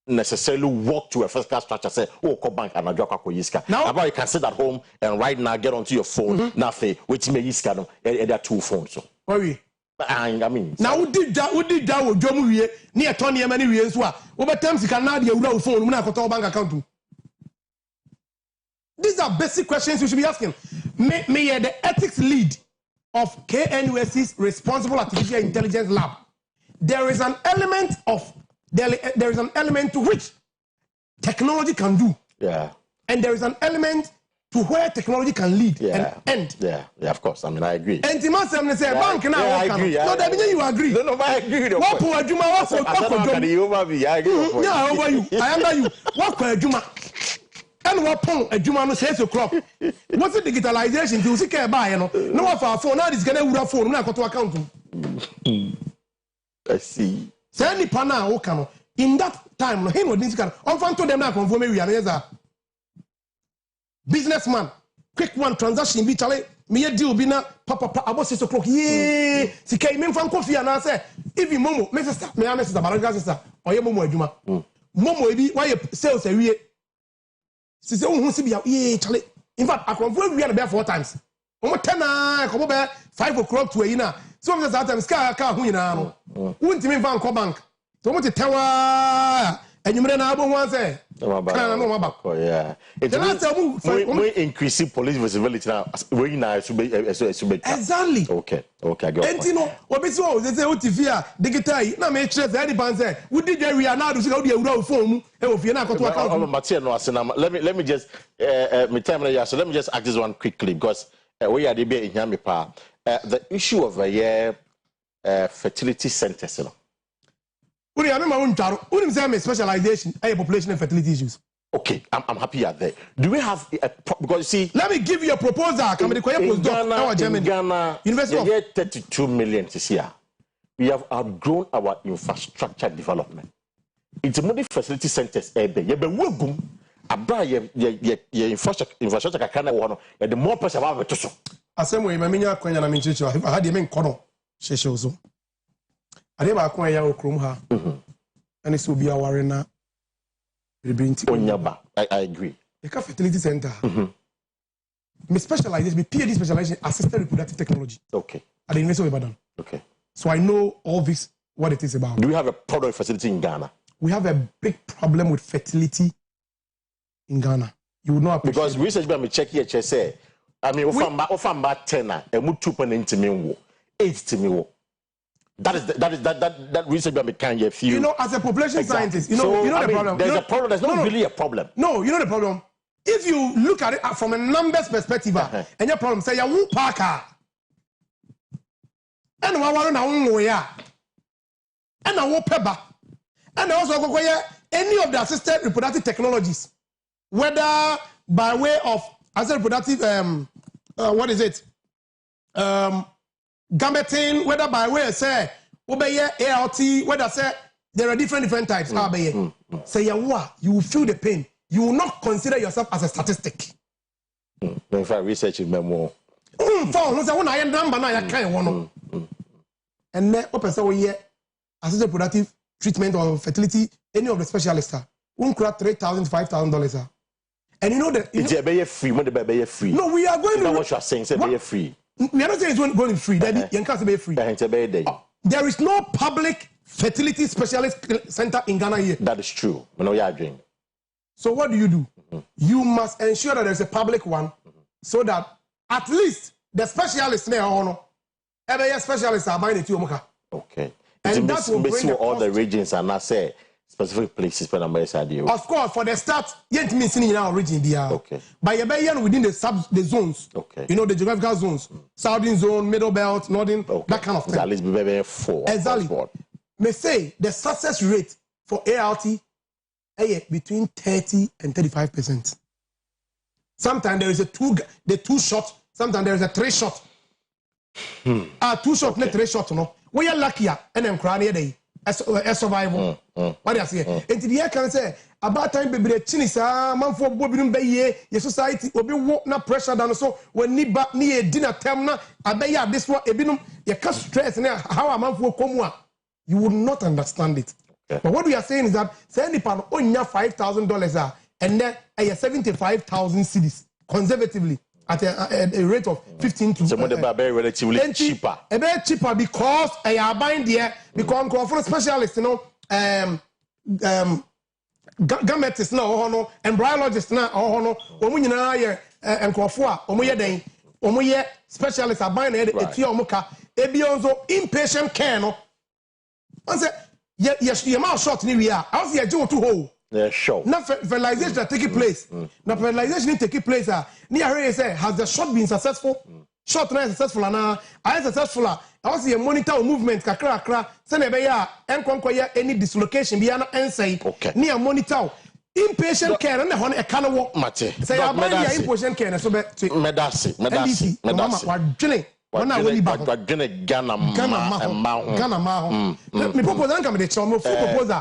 necessarily walk to a physical structure say oh call bank and adwa kwako yiska now you can sit at home and right now get onto your phone na fe wetin me yiska no there are 2 phones so I mean now we did that odwom wie na e ton ye mani wie nso a wo betam sika na de awura phone na akoto bank account. These are basic questions you should be asking. Me the ethics lead of KNUSC's responsible artificial intelligence lab. There is an element of there is an element to which technology can do. Yeah. And there is an element to where technology can lead and end. Yeah, of course. I mean, I agree. And Timasem say bank now. I agree. No, that means you agree. No, I agree. What for Juma? What for Juma? I agree. Yeah, over you. I under you. What for Juma? And what pon a Juma no says crop. What's the digitalization? Do you see care buy? No one for phone. Now this gonna would phone. Now go to account. I see. Say any pana o in that time no him odin sika. On fan to them now confirm we are businessman, quick one transaction be chale me deal be na papa about 6 o'clock. Yeah, sika me fan coffee and I say if you momo me sister me am sister balaga sister oye momo adwuma momo e bi why sales awie si say ohun si bia yeah chale in fact akonfo awie na be 4 times omo 10 na komo be 5 o'clock to ayi na so me that time ska ka hu nyina no wuntimi fan ko bank so mo te tewa enyumre na abo wan say kana no maba oh yeah we increasing police visibility now we na exactly okay I got it enti no obi so say o TV a digital na me chere say any ban say we did we are now do say o dey awura phone mu e o fie na akoto account Matia no asena let me just me time na ya so let me just ask this one quickly because we are dey be in me pa the issue of fertility centers you know. Uri ame ma untaro. Uri say me specialization population and fertility issues. Okay, I'm happy at that. Do we have because you see? Let me give you a proposal. In Ghana, University of 32 million this year. We have outgrown our infrastructure development. It's more facility centers. Infrastructure kakana wono. The more person about to so. Asemo e maminya kwanya na minchicho. I had them kono. Sheshe so. Adeba akwa ya okrom ha. And so be aware na Onyaba. I agree. The fertility center. Me specialize, me PhD specialization assisted reproductive technology. Okay. At the University of Ibadan. Okay. So I know all this, what it is about. Do we have a problem with fertility in Ghana? We have a big problem with fertility in Ghana. You would not appreciate because research by me check here say I mean ofamba 10 and 2.8 me 8 to me. That research by me can you feel. You know, as a population scientist, you know the problem. There's a problem. There's not really a problem. No, you know the problem. If you look at it from a numbers perspective, and your problem say you won't Parker, and one na ya, and I won't peba, and also go any of the assisted reproductive technologies, whether by way of assisted reproductive what is it? Gameting, whether by way of say obey ALT, whether say there are different types. Say you will feel the pain. You will not consider yourself as a statistic. If I research it more. And then open say assisted reproductive treatment or fertility, any of the specialists won't grab $3,000, $5,000. And you know that it's free. Free. No, we are going to. What you are saying, say be free. We are not saying it's going to be free. You can't be free. There is no public fertility specialist center in Ghana here. That is true. We know you are doing. So what do? You must ensure that there's a public one, so that at least the specialists there, every specialist are buying it to okay. And that will bring all the regions and not say specific places for the of course, for the start, yet means in our region. Okay. By a within the zones. Okay. You know the geographical zones. Southern zone, middle belt, northern, that kind of thing. At least be 4. Exactly. May say the success rate for ALT between 30 and 35%. Sometimes there is a 2 shot, sometimes there is a 3 shot. 2 shot, not 3 shot, no. We are luckier and then crying day. A survival. What do you say? And the can say about time baby chinisa man for bobinum be ye society obi wo na pressure down so when ni ba ni dinner term na abeya this one ebinum ye can stress na how a man for come you would not understand it. Okay. But what we are saying is that say any pan onya $5,000 and then 75,000 cedis conservatively at a rate of 15 to so relatively cheaper. A bit cheaper because I are buying there because for specialists, you know, gametists now, embryologists now, omunyina and Crawford, omuye specialists are buying it, ebionzo inpatient care no. I say yes, the amount short we are. I was here to hole. Yeah, sure. Now fertilization that taking place. Now fertilization taking place. Near say has the shot been successful? Short not successful and I successful. I was here monitor movement kakra. Send be ya enkonkoya any dislocation be na ensay. Okay. Near monitor inpatient care and the one a can walk. Mate. Say about inpatient care so be medasi. Wana woni ba ko dwene Ghana ma me propose come the chom proposal.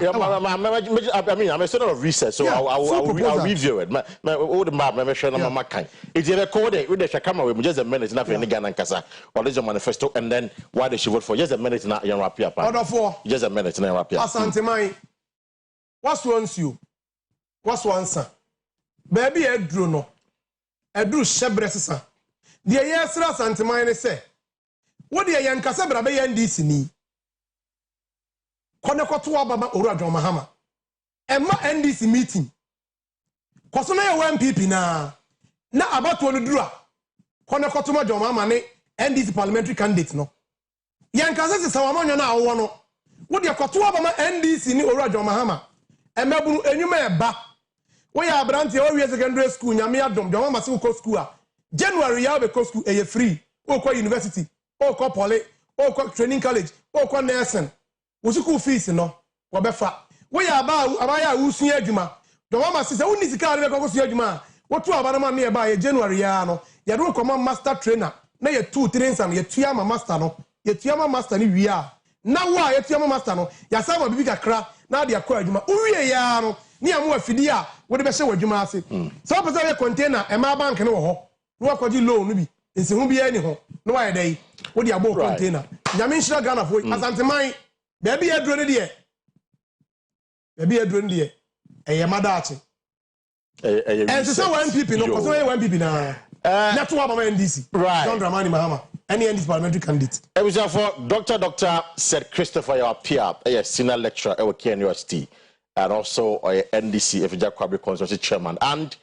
I mean I'm a sort of research so I'll review it. All the map me share na mama kan. It is recorded with the camera we just a minute na for any Ghana nkasa. What is your manifesto and then why they should vote for just a minute na yan rapia pa. Order for just a minute na rapia. Asante man. What's wants you? What's one son? Baby edru no. Edru shebre sesa. The yesra santimine say, what the yankasa brabe NDC ni? Konekotu ababa Oradjo Mahama. Emma NDC meeting. Kosona ya MPP na about to dura. Konekotu ma Mahama ne NDC parliamentary candidate no. Yankasa se sawamanyo na awo no. What the kotu ababa NDC ni Oradjo Mahama. Emma bunu enyuma eba. We ya abranti o wie secondary school nyame adom John Mahama se ko school a. January ya be ko school e free o ko university o ko poly o ko training college o ko nursing wo school fees no wo be fa wo ya aba ya usua adwuma do ma se woni sika re ko sua adwuma wo to aba na ma me ba ye January ya no ya do ko master trainer na ye 2-3 san ye tua ma master no ye tua ma master ni wi a na wo a ye tua ma master no ya sa ma bibi kakra na de akọ adwuma wo wi ya no ni amu afidi a wo de be hye wadwuma ase so pese ye container e ma bank ne wo ho no kwaji loan no bi ensi hu bi ani ho no wa yedai wo di abo container nyame nhira Ghana fo asante man baby aduro ne de eye madachi ensi so one MPP no koso one MPP na na to aba NDC John Dramani Mahama any NDC parliamentary candidate it was for Dr. said Christopher your peer senior lecturer at Kenya University and also NDC Efija Kwabe constituency chairman and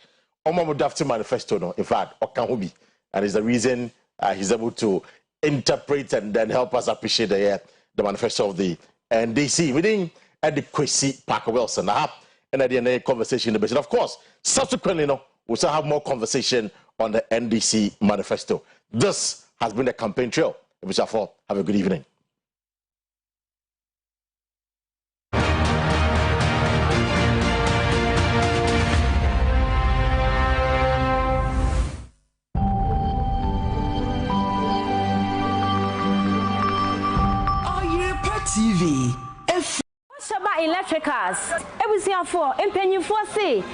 Omo Drafting manifesto no in fact Okanhubi and is the reason he's able to interpret and then help us appreciate the manifesto of the NDC within the Kwasi Parker-Wilson and at the end of the conversation but of course subsequently we'll still have more conversation on the NDC manifesto. This has been the campaign trail. Have a good evening. TV. Shaba Electricals. Ebusiafo, Empenyufo say.